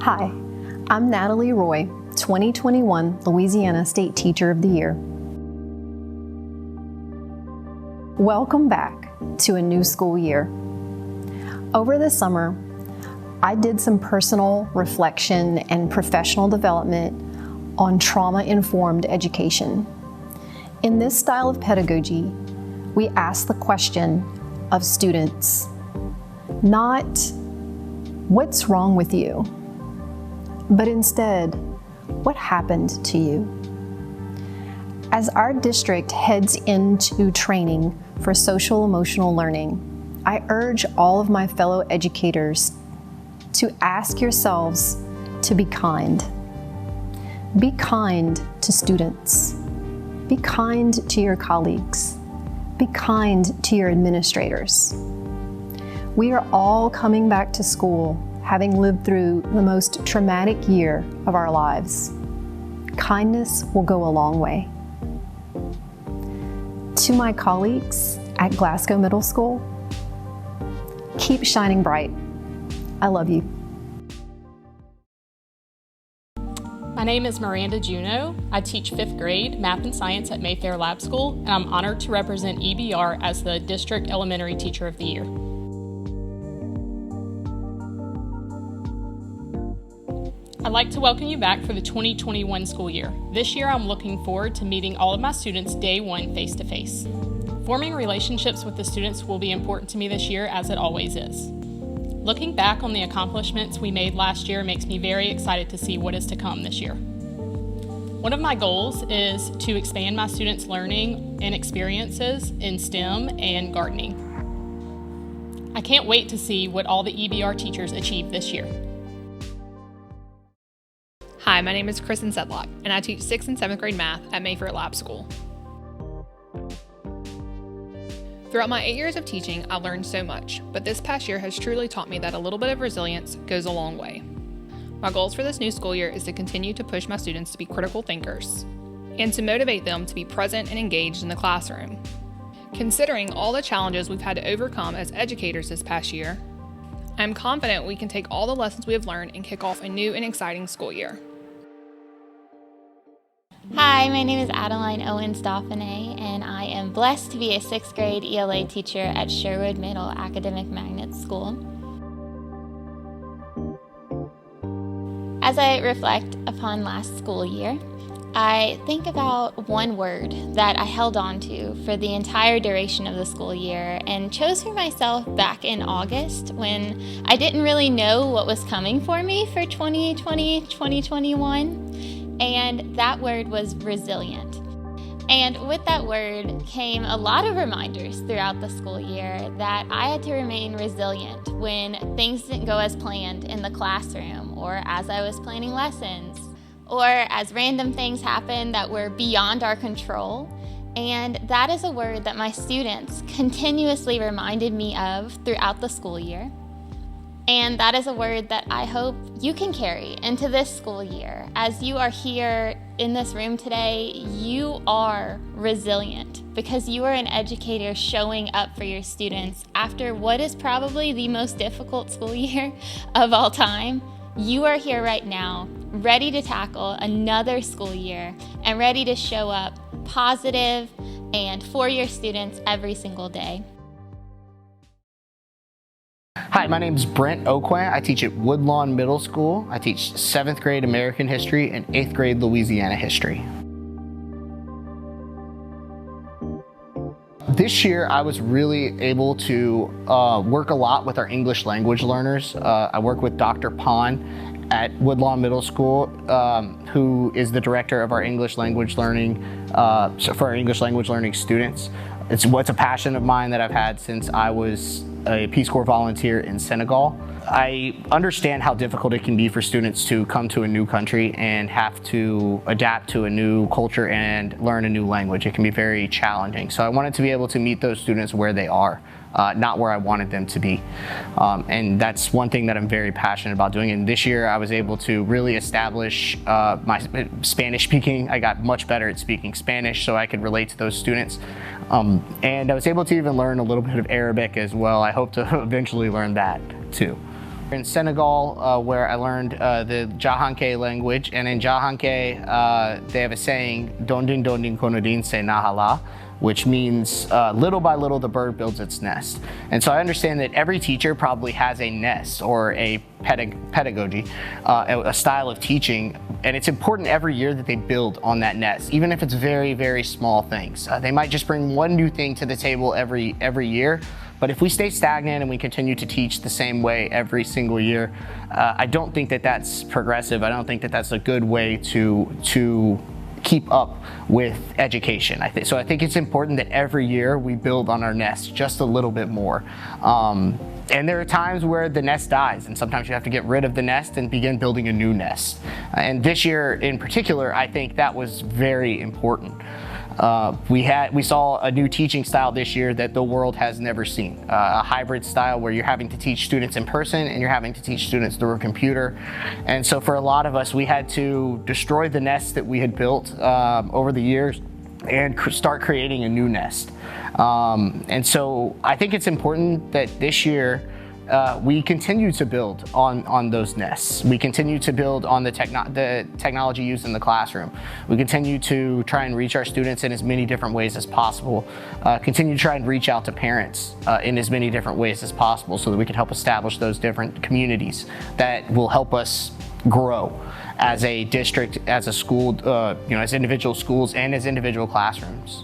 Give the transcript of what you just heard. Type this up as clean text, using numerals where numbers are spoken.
Hi, I'm Natalie Roy, 2021 Louisiana State Teacher of the Year. Welcome back to a new school year. Over the summer, I did some personal reflection and professional development on trauma-informed education. In this style of pedagogy, we ask the question of students, not what's wrong with you, but instead, what happened to you? As our district heads into training for social emotional learning, I urge all of my fellow educators to ask yourselves to be kind. Be kind to students. Be kind to your colleagues. Be kind to your administrators. We are all coming back to school having lived through the most traumatic year of our lives. Kindness will go a long way. To my colleagues at Glasgow Middle School, keep shining bright. I love you. My name is Miranda Juneau. I teach 5th grade math and science at Mayfair Lab School, and I'm honored to represent EBR as the District Elementary Teacher of the Year. I'd like to welcome you back for the 2021 school year. This year, I'm looking forward to meeting all of my students day one face-to-face. Forming relationships with the students will be important to me this year, as it always is. Looking back on the accomplishments we made last year makes me very excited to see what is to come this year. One of my goals is to expand my students' learning and experiences in STEM and gardening. I can't wait to see what all the EBR teachers achieve this year. Hi, my name is Kristen Sedlock, and I teach 6th and 7th grade math at Mayfair Lab School. Throughout my 8 years of teaching, I've learned so much, but this past year has truly taught me that a little bit of resilience goes a long way. My goals for this new school year is to continue to push my students to be critical thinkers and to motivate them to be present and engaged in the classroom. Considering all the challenges we've had to overcome as educators this past year, I'm confident we can take all the lessons we have learned and kick off a new and exciting school year. Hi, my name is Adeline Owens-Dauphiné, and I am blessed to be a 6th grade ELA teacher at Sherwood Middle Academic Magnet School. As I reflect upon last school year, I think about one word that I held on to for the entire duration of the school year and chose for myself back in August when I didn't really know what was coming for me for 2020, 2021. And that word was resilient. And with that word came a lot of reminders throughout the school year that I had to remain resilient when things didn't go as planned in the classroom or as I was planning lessons or as random things happened that were beyond our control. And that is a word that my students continuously reminded me of throughout the school year. And that is a word that I hope you can carry into this school year. As you are here in this room today, you are resilient because you are an educator showing up for your students after what is probably the most difficult school year of all time. You are here right now, ready to tackle another school year and ready to show up positive and for your students every single day. Hi, my name is Brent Oquan. I teach at Woodlawn Middle School. I teach 7th grade American history and 8th grade Louisiana history. This year, I was really able to work a lot with our English language learners. I work with Dr. Pond at Woodlawn Middle School, who is the director of our English language learning, for our English language learning students. It's a passion of mine that I've had since I was a Peace Corps volunteer in Senegal. I understand how difficult it can be for students to come to a new country and have to adapt to a new culture and learn a new language. It can be very challenging. So I wanted to be able to meet those students where they are, not where I wanted them to be. And that's one thing that I'm very passionate about doing. And this year I was able to really establish my Spanish speaking. I got much better at speaking Spanish so I could relate to those students. And I was able to even learn a little bit of Arabic as well. I hope to eventually learn that too. In Senegal, where I learned the Jahanke language, and in Jahanke, they have a saying, "Dondin dondin konodin se nahala," which means little by little the bird builds its nest. And so I understand that every teacher probably has a nest or a pedagogy, a style of teaching, and it's important every year that they build on that nest, even if it's very, very small things. They might just bring one new thing to the table every year, but if we stay stagnant and we continue to teach the same way every single year, I don't think that that's progressive. I don't think that that's a good way to keep up with education. I think it's important that every year we build on our nest just a little bit more. And there are times where the nest dies, and sometimes you have to get rid of the nest and begin building a new nest. And this year in particular, I think that was very important. We saw a new teaching style this year that the world has never seen, a hybrid style where you're having to teach students in person and you're having to teach students through a computer. And so for a lot of us, we had to destroy the nest that we had built over the years and start creating a new nest. And so I think it's important that this year we continue to build on those nests. We continue to build on the technology used in the classroom. We continue to try and reach our students in as many different ways as possible. Continue to try and reach out to parents in as many different ways as possible so that we can help establish those different communities that will help us grow as a district, as a school, as individual schools and as individual classrooms.